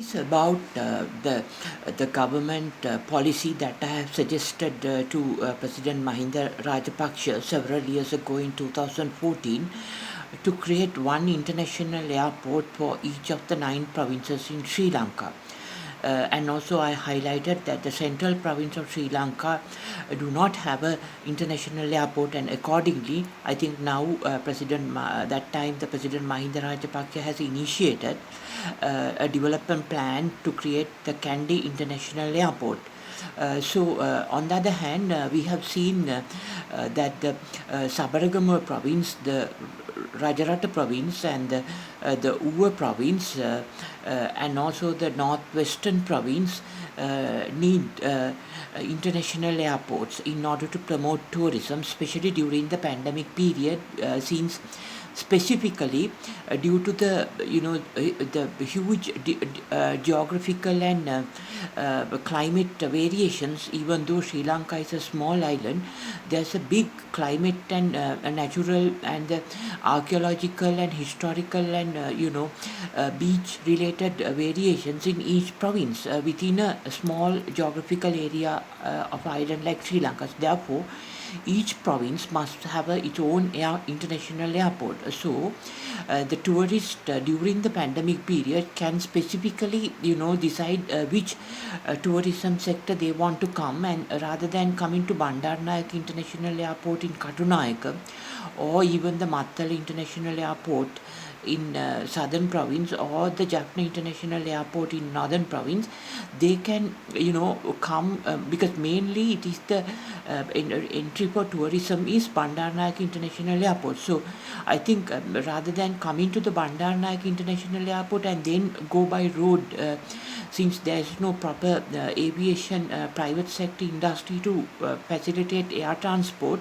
It's about the government policy that I have suggested to President Mahinda Rajapaksa several years ago in 2014 to create one international airport for each of the 9 provinces in Sri Lanka. And also I highlighted that the central province of Sri Lanka do not have a international airport, and accordingly I think now that time the President Mahinda Rajapaksa has initiated a development plan to create the Kandy International Airport. On the other hand, we have seen that the Sabaragamuwa province, the Rajarata province, and the Uva province, and also the northwestern province need international airports in order to promote tourism, especially during the pandemic period, since specifically due to the huge geographical and climate variations. Even though Sri Lanka is a small island, there's a big climate and natural and archaeological and historical and beach related variations in each province within a small geographical area of island like Sri Lanka. Therefore, each province must have its own international airport. So, the tourist during the pandemic period can specifically, decide which tourism sector they want to come, and rather than coming to Bandaranaike International Airport in Katunayake or even the Mattala International Airport in southern province or the Jaffna International Airport in northern province, they can come because mainly it is the entry for tourism is Bandaranaike International Airport. So I think rather than coming to the Bandaranaike International Airport and then go by road, since there is no proper aviation private sector industry to facilitate air transport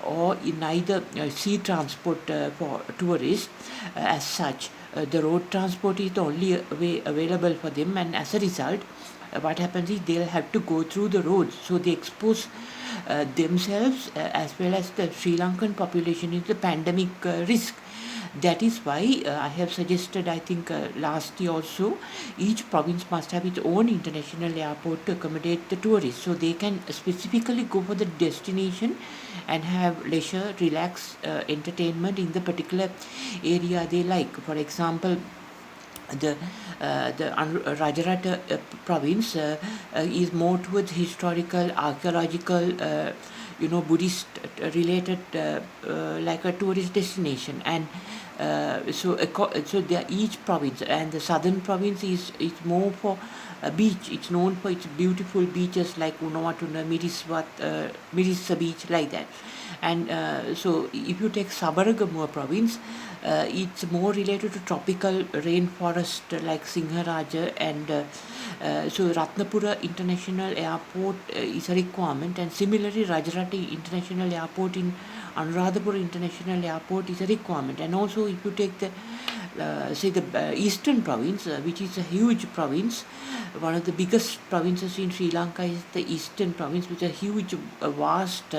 or in either sea transport for tourists as such. The road transport is the only way available for them, and as a result, what happens is they'll have to go through the roads, so they expose themselves as well as the Sri Lankan population in the pandemic risk. That is why I have suggested, I think last year also, each province must have its own international airport to accommodate the tourists, so they can specifically go for the destination and have leisure, relax, entertainment in the particular area they like. For example, the Rajarata province is more towards historical, archaeological, Buddhist related, like a tourist destination, and so each province, and the southern province is more for a beach. It's known for its beautiful beaches like Unawatuna, Mirissa beach, like that. And so if you take Sabaragamuwa province, it's more related to tropical rainforest like Singharaja, and so Ratnapura International Airport is a requirement, and similarly Rajarati International Airport in Anuradhapura International Airport is a requirement. And also if you take the say the eastern province, which is a huge province, one of the biggest provinces in Sri Lanka is the eastern province, which is a huge, vast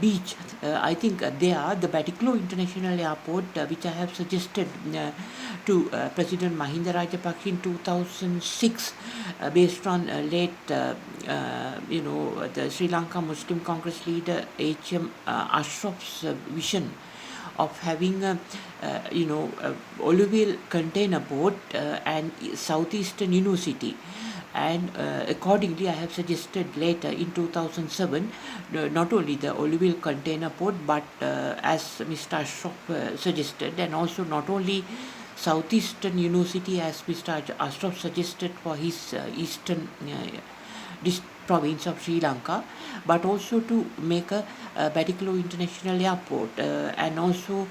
beach. I think there, the Batiklo International Airport, which I have suggested to President Mahinda Rajapaksa in 2006, based on late, the Sri Lanka Muslim Congress leader H.M. Ashraf's vision of having a alluvial container port and Southeastern University. And accordingly, I have suggested later in 2007 not only the alluvial container port, but as Mr. Ashraf suggested, and also not only Southeastern University as Mr. Ashraf suggested for his eastern province of Sri Lanka, but also to make a Batiklo International Airport, and also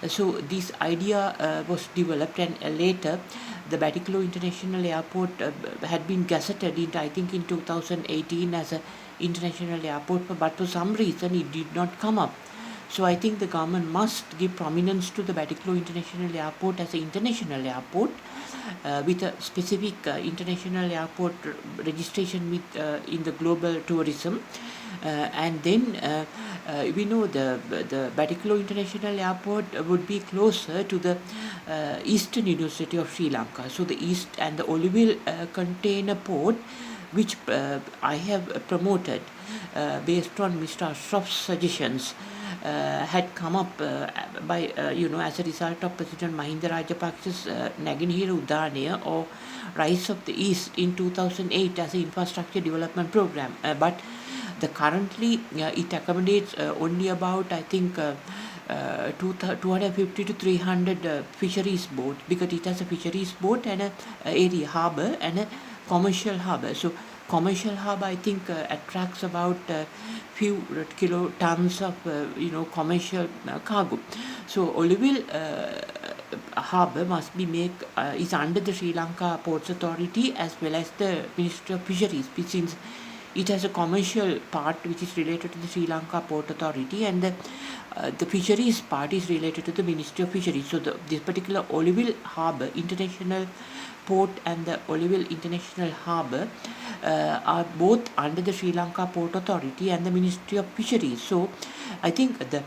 so this idea was developed, and later the Batiklo International Airport had been gazetted in, I think, in 2018 as a international airport, but for some reason it did not come up. So I think the government must give prominence to the Batiklo International Airport as an international airport, with a specific international airport registration with in the global tourism, And then we know the Batticaloa International Airport would be closer to the Eastern University of Sri Lanka. So the East and the Oliville container port, which I have promoted based on Mr. Ashraf's suggestions, had come up by as a result of President Mahinda Rajapaksha's Naginihira Udhanaya, or Rise of the East, in 2008 as an infrastructure development program. But currently it accommodates only about, I think, 250 to 300 fisheries boats, because it has a fisheries boat and a area harbour and a commercial harbour. So commercial harbour, I think, attracts about few kilotons of commercial cargo. So Oliville harbour must be is under the Sri Lanka Ports Authority as well as the Ministry of Fisheries, since it has a commercial part which is related to the Sri Lanka Port Authority, and the fisheries part is related to the Ministry of Fisheries. So this particular Oliville Harbour International Port and the Oliville International Harbour are both under the Sri Lanka Port Authority and the Ministry of Fisheries. So I think the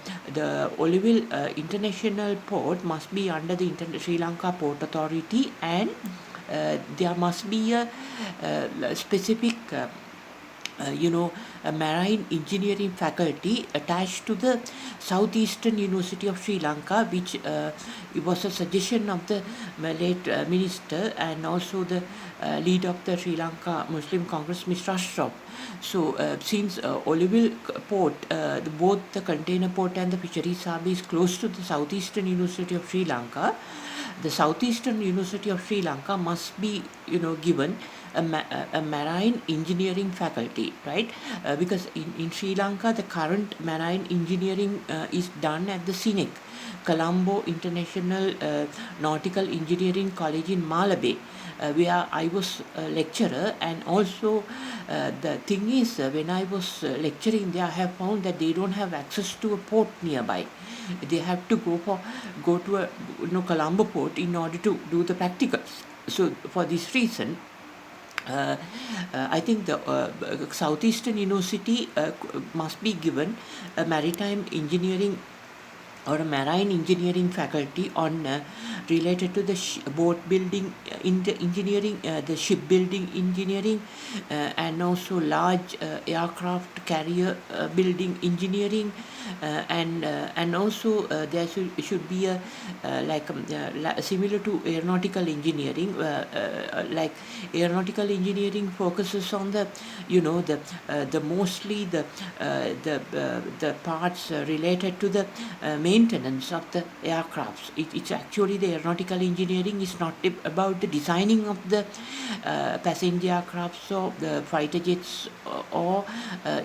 Oliville International Port must be under the Sri Lanka Port Authority, and there must be a specific a marine engineering faculty attached to the Southeastern University of Sri Lanka, which it was a suggestion of the late minister and also the leader of the Sri Lanka Muslim Congress, Mr. Ashraf. So since Oliville port, both the container port and the fisheries harbour is close to the Southeastern University of Sri Lanka, the Southeastern University of Sri Lanka must be given a marine engineering faculty, right? Because in Sri Lanka, the current marine engineering is done at the CINEC, Colombo International Nautical Engineering College in Malabe, where I was a lecturer. And also the thing is, when I was lecturing there, I have found that they don't have access to a port nearby. They have to go to a Colombo port in order to do the practicals. So for this reason, I think the Southeastern University must be given a maritime engineering or a marine engineering faculty on related to the boat building in the engineering, the shipbuilding engineering, and also large aircraft carrier building engineering, and also there should be a similar to aeronautical engineering, like aeronautical engineering focuses on the the mostly the parts related to the maintenance of the aircrafts. It's actually the aeronautical engineering is not about the designing of the passenger aircrafts or the fighter jets or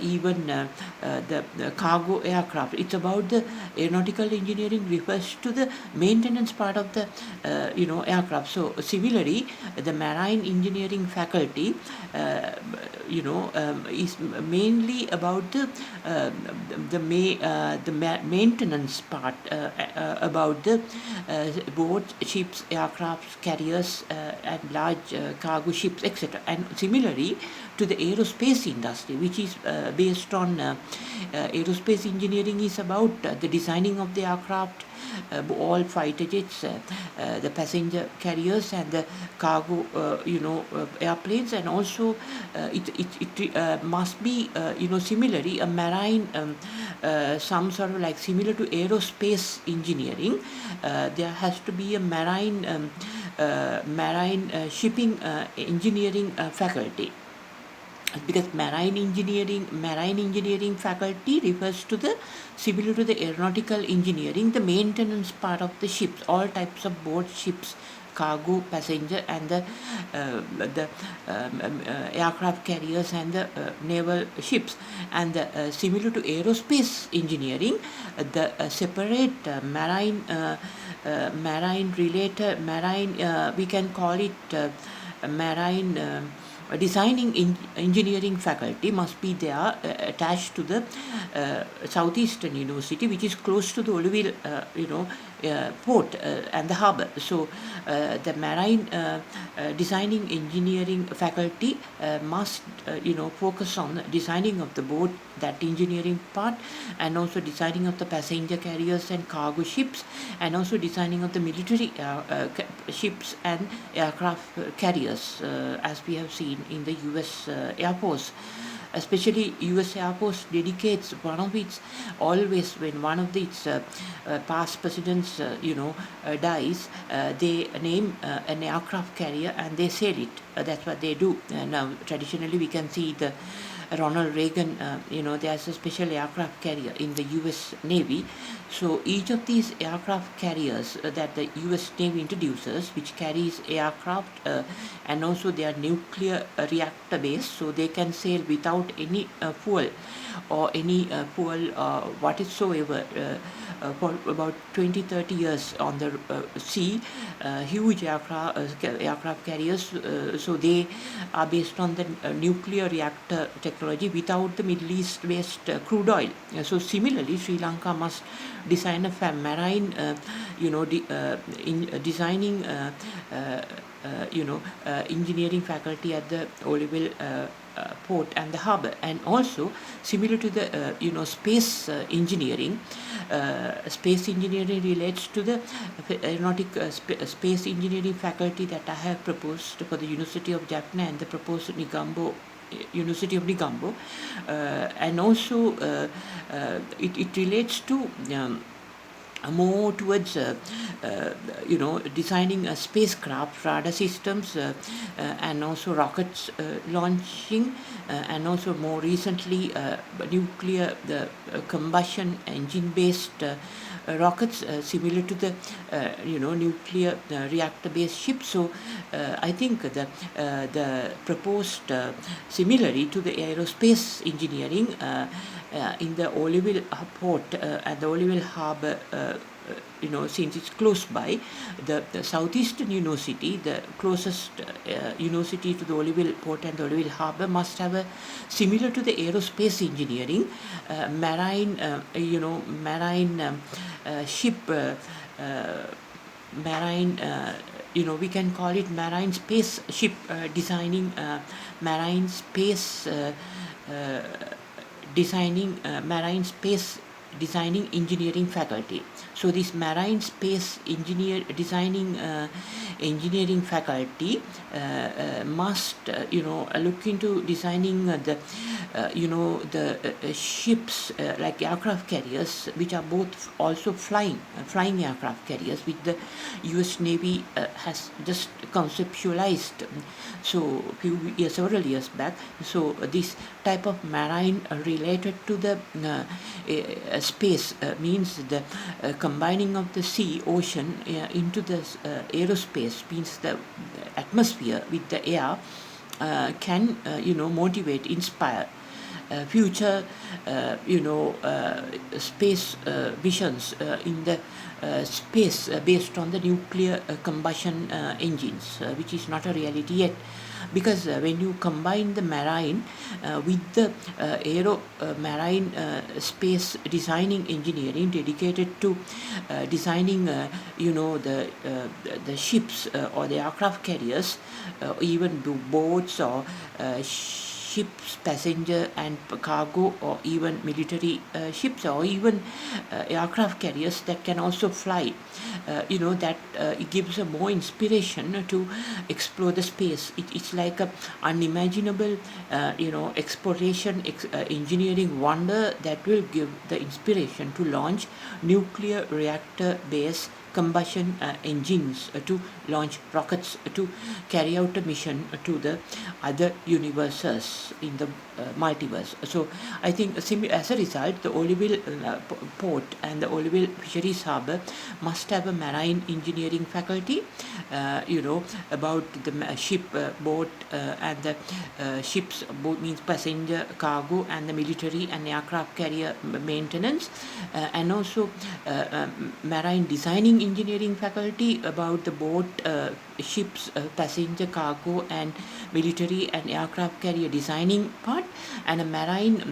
even the cargo aircraft. It's about the aeronautical engineering refers to the maintenance part of the aircraft. So similarly, the marine engineering faculty is mainly about the maintenance part, about the boats, ships, aircraft carriers, and large cargo ships, etc. And similarly to the aerospace industry, which is based on aerospace engineering, is about the designing of the aircraft, all fighter jets, the passenger carriers, and the cargo airplanes. And also it must be similarly a marine some sort of like similar to aerospace engineering. There has to be a marine shipping engineering faculty, because marine engineering faculty refers to the similar to the aeronautical engineering, the maintenance part of the ships, all types of boats, ships, cargo, passenger, and the aircraft carriers and the naval ships. And similar to aerospace engineering, the separate marine we can call it marine designing engineering faculty must be there, attached to the Southeastern University, which is close to the Oliville port and the harbor. So the marine designing engineering faculty must focus on designing of the boat, that engineering part, and also designing of the passenger carriers and cargo ships, and also designing of the military ships and aircraft carriers, as we have seen in the US Air Force. Especially US Air Force dedicates one of its, always when one of its past presidents dies, they name an aircraft carrier and they sail it. That's what they do. Now traditionally we can see the Ronald Reagan, there's a special aircraft carrier in the US Navy. So each of these aircraft carriers that the US Navy introduces, which carries aircraft and also they are nuclear reactor based, so they can sail without any fuel or any fuel whatsoever for about 20-30 years on the sea. Huge aircraft carriers, so they are based on the nuclear reactor technology without the Middle East based crude oil. So similarly, Sri Lanka must design a marine, designing engineering faculty at the Olivelle port and the harbor. And also similar to the space engineering. Space engineering relates to the aeronautic space engineering faculty that I have proposed for the University of Jaffna and the proposed University of Negombo, and also it relates to more towards designing a spacecraft, radar systems, and also rockets launching, and also more recently nuclear combustion engine based rockets, similar to the nuclear reactor based ships. So I think the proposed similarly to the aerospace engineering in the Olivelle port and the Olivelle harbour, since it's close by, the Southeastern University, the closest university to the Olivelle port and the Olivelle harbour, must have a similar to the aerospace engineering marine ship marine we can call it marine space ship designing marine space designing marine space designing engineering faculty. So this marine space designing engineering faculty must look into designing the ships like aircraft carriers, which are both also flying aircraft carriers, which the US Navy has just conceptualized several years back. So this type of marine related to the space means the combining of the sea, ocean into the aerospace, means the atmosphere with the air can motivate, inspire future space visions in the space based on the nuclear combustion engines, which is not a reality yet. Because when you combine the marine with the marine space designing engineering dedicated to designing the ships or the aircraft carriers, even boats or ships, passenger and cargo, or even military ships, or even aircraft carriers that can also fly, that it gives a more inspiration to explore the space. It's like a unimaginable exploration engineering wonder that will give the inspiration to launch nuclear reactor based combustion engines to launch rockets to carry out a mission to the other universes in the multiverse. So I think as a result, the Olivelle port and the Olivelle fisheries harbour must have a marine engineering faculty, about the ship, boat, and the ships, boat means passenger, cargo, and the military and aircraft carrier maintenance, and also marine designing engineering faculty about the boat, ships, passenger cargo, and military and aircraft carrier designing part, and a marine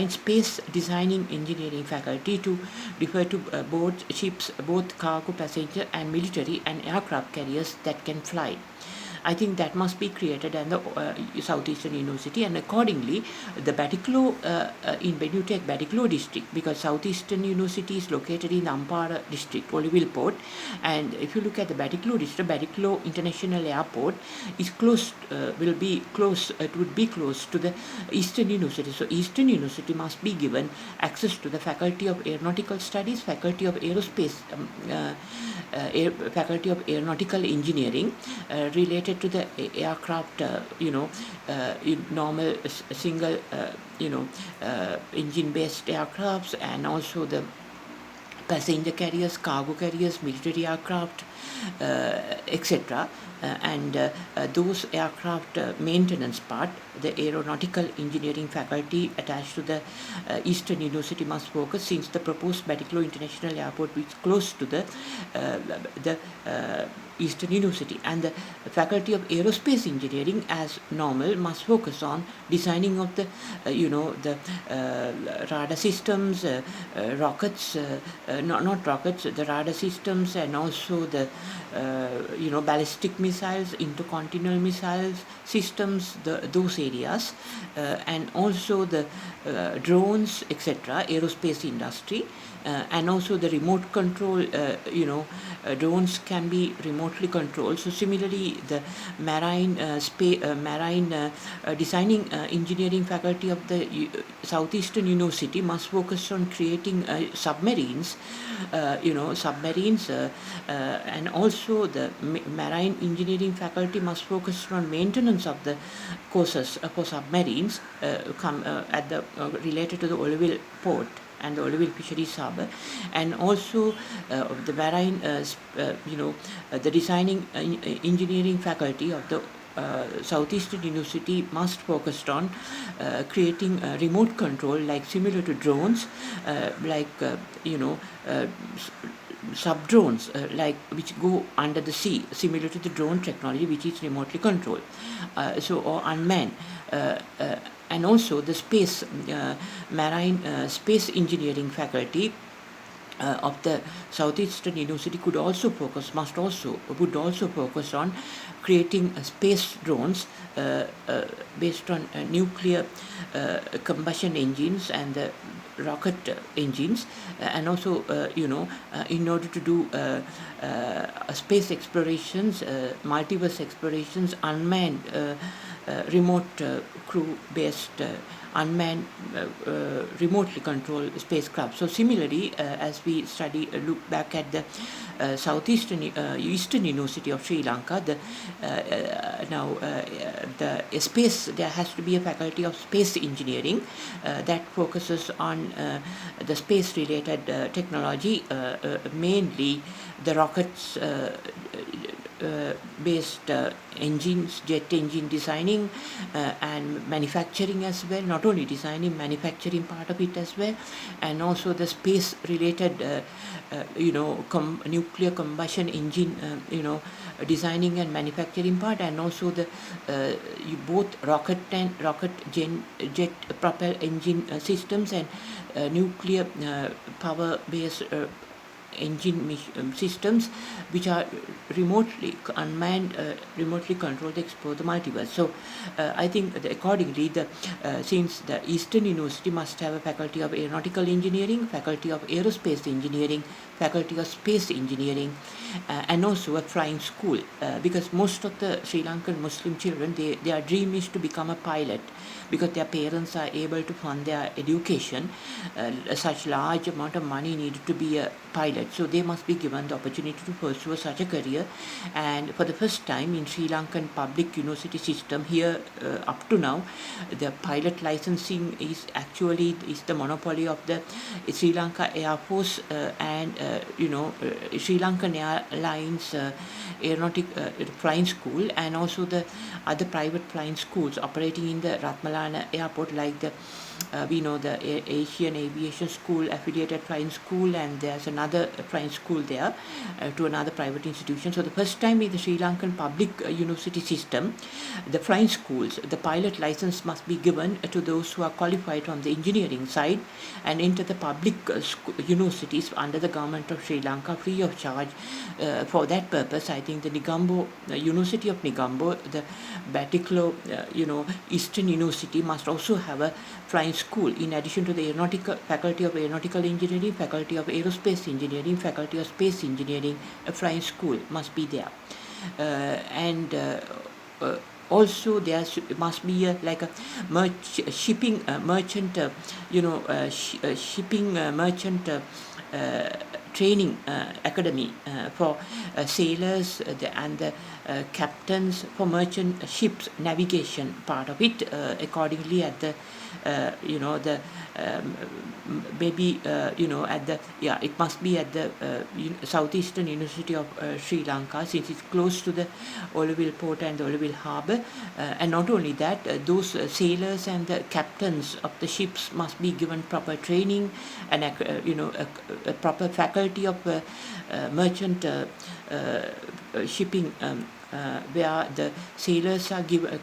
space designing engineering faculty to refer to boats, ships, both cargo, passenger, and military and aircraft carriers that can fly. I think that must be created at the Southeastern University, and accordingly, the Batiklo in Benutech Batiklo district, because Southeastern University is located in Ampara district, Oliville Port, and if you look at the Batiklo district, Batiklo International Airport is close, would be close to the Eastern University. So Eastern University must be given access to the Faculty of Aeronautical Studies, Faculty of Aerospace, Faculty of Aeronautical Engineering, related to the aircraft, normal single, engine-based aircrafts, and also the passenger carriers, cargo carriers, military aircraft, etc. And those aircraft maintenance part, the aeronautical engineering faculty attached to the Eastern University must focus, since the proposed Batiklo International Airport is close to the Eastern University, and the Faculty of Aerospace Engineering, as normal, must focus on designing of the radar systems, rockets, not rockets, the radar systems, and also the ballistic missiles, intercontinental missiles systems, those areas, and also the drones, etc., aerospace industry. And also the remote control, drones can be remotely controlled. So similarly, the marine designing engineering faculty of the Southeastern University must focus on creating submarines, and also the marine engineering faculty must focus on maintenance of the courses for submarines related to the Oliville Port and the Oliville Fisheries Harbour, and also the marine, the designing engineering faculty of the Southeastern University must focus on creating remote control, like similar to drones, sub-drones, which go under the sea, similar to the drone technology, which is remotely controlled, or unmanned. And also the marine space engineering faculty of the Southeastern University would also focus on creating space drones based on nuclear combustion engines and the rocket engines, and also in order to do space explorations, multiverse explorations, unmanned remote crew-based unmanned remotely controlled spacecraft. So similarly, as we look back at the Eastern University of Sri Lanka, the space, there has to be a faculty of space engineering that focuses on the space-related technology, mainly the rockets based engines, jet engine designing and manufacturing as well, not only designing, manufacturing part of it as well, and also the space related nuclear combustion engine designing and manufacturing part, and also the both rocket jet propel engine systems and nuclear power based engine systems, which are remotely unmanned, remotely controlled to explore the multiverse. So I think that accordingly, since the Eastern University must have a faculty of aeronautical engineering, faculty of aerospace engineering, faculty of space engineering, and also a flying school, because most of the Sri Lankan Muslim children, their dream is to become a pilot, because their parents are able to fund their education. Such large amount of money needed to be a pilot, so they must be given the opportunity to pursue such a career. And for the first time in Sri Lankan public university system here, up to now, the pilot licensing is the monopoly of the Sri Lanka Air Force and Sri Lankan Airlines aeronautic flying school, and also the other private flying schools operating in the Ratmalana airport, like the we know the Asian Aviation School, affiliated flying school, and there's another flying school there to another private institution. So the first time in the Sri Lankan public university system, the flying schools, the pilot license must be given to those who are qualified from the engineering side and enter the public universities under the government of Sri Lanka free of charge. For that purpose, I think the Negombo, University of Negombo, the Batticaloa, Eastern University must also have a flying school in addition to the aeronautical faculty of aeronautical engineering, faculty of aerospace engineering, faculty of space engineering. A flying school must be there, and also there must be like a shipping merchant, shipping merchant training academy for sailors and the captains for merchant ships navigation part of it. Accordingly, at the the maybe at the it must be at the Southeastern University of Sri Lanka, since it's close to the Oliville port and the Oliville harbour. And not only that, those sailors and the captains of the ships must be given proper training and a proper faculty of merchant shipping, where the sailors are given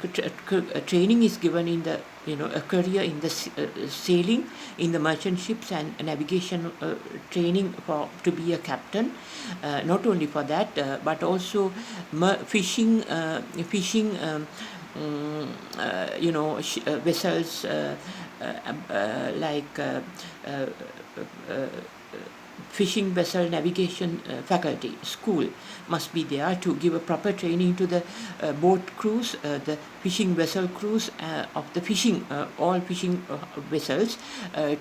training is given in the a career in the sailing in the merchant ships and navigation training to be a captain. Not only for that, but also fishing vessels like fishing vessel navigation faculty school must be there to give a proper training to the boat crews, the fishing vessel crews of the fishing all fishing vessels,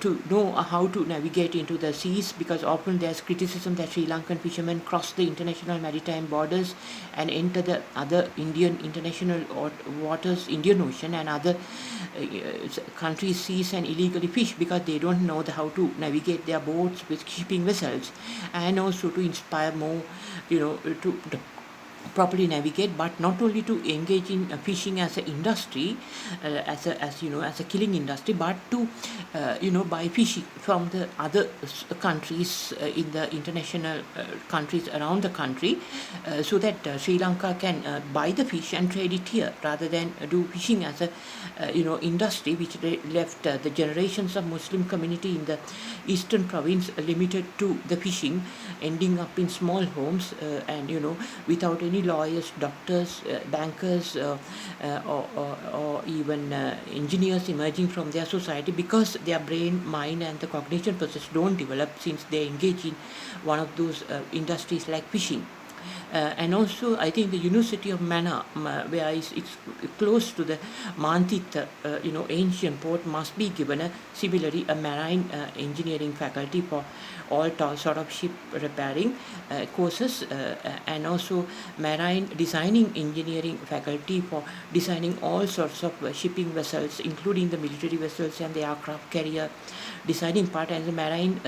to know how to navigate into the seas, because often there's criticism that Sri Lankan fishermen cross the international maritime borders and enter the other Indian international waters, Indian Ocean and other countries' seas and illegally fish because they don't know how to navigate their boats with shipping vessels, and also to inspire more, to properly navigate, but not only to engage in fishing as an industry, as a killing industry, but to buy fishing from the other countries in the international countries around the country, so that Sri Lanka can buy the fish and trade it here rather than do fishing as a industry which left the generations of Muslim community in the eastern province limited to the fishing, ending up in small homes and without any lawyers, doctors, bankers, or even engineers emerging from their society, because their brain, mind and the cognition process don't develop since they engage in one of those industries like fishing. And also, I think the University of Mannar, where it's close to the Mantita, ancient port, must be given similarly a marine engineering faculty for all sort of ship repairing courses, and also marine designing engineering faculty for designing all sorts of shipping vessels, including the military vessels and the aircraft carrier designing part, and the marine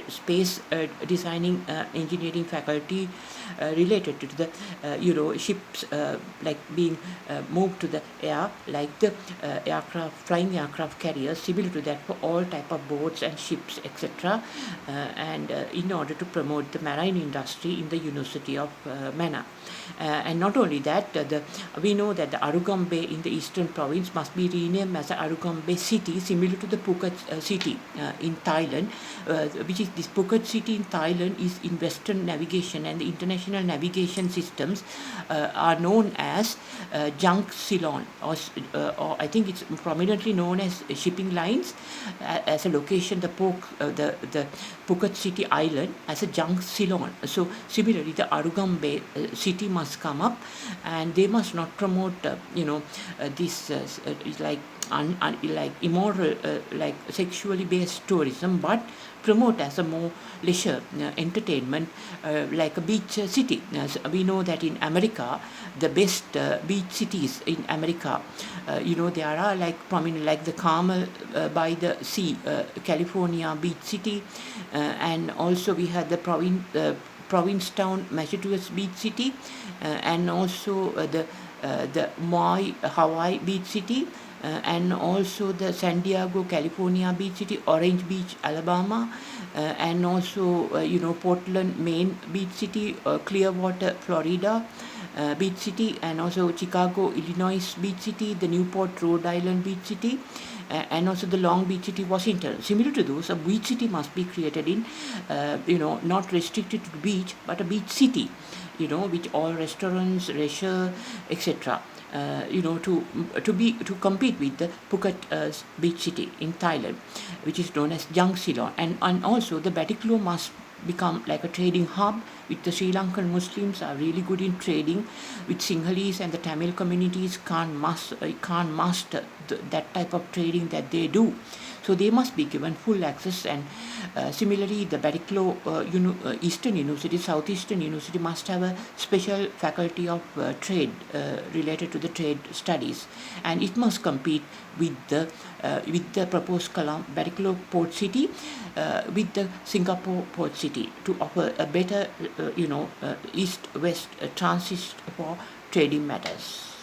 space designing engineering faculty related to the ships like being moved to the air, like the flying aircraft carriers, similar to that for all type of boats and ships, etc. And in order to promote the marine industry in the University of Mannar. And not only that, we know that the Arugam Bay in the eastern province must be renamed as the Arugam Bay city, similar to the Phuket city in Thailand, which is this Phuket city in Thailand is in Western navigation, and the international navigation systems are known as junk Ceylon, or I think it's prominently known as shipping lines as a location, the Phuket city island as a junk Ceylon. So similarly, the Arugam Bay city must come up, and they must not promote this like immoral like sexually based tourism, but promote as a more leisure entertainment, like a beach city. We know that in America, the best beach cities in America, there are like prominent, like the Carmel by the sea, California beach city, and also we had the Provincetown, Massachusetts beach city, and also the Maui, Hawaii beach city. and also the San Diego, California beach city, Orange Beach, Alabama, and also Portland, Maine beach city, Clearwater, Florida beach city, and also Chicago, Illinois beach city, the Newport, Rhode Island beach city, and also the Long Beach city, Washington. Similar to those, a beach city must be created in, not restricted to the beach, but a beach city, which all restaurants, leisure, etc. To compete with the Phuket beach city in Thailand, which is known as Jang Silon, and also the Batticaloa must become like a trading hub, with the Sri Lankan Muslims are really good in trading with Sinhalese, and the Tamil communities can't master that type of trading that they do. So they must be given full access. And similarly, the Batticaloa Eastern University, Southeastern University must have a special faculty of trade related to the trade studies, and it must compete with the proposed Batticaloa Port City, with the Singapore Port City, to offer a better east-west transit for trading matters.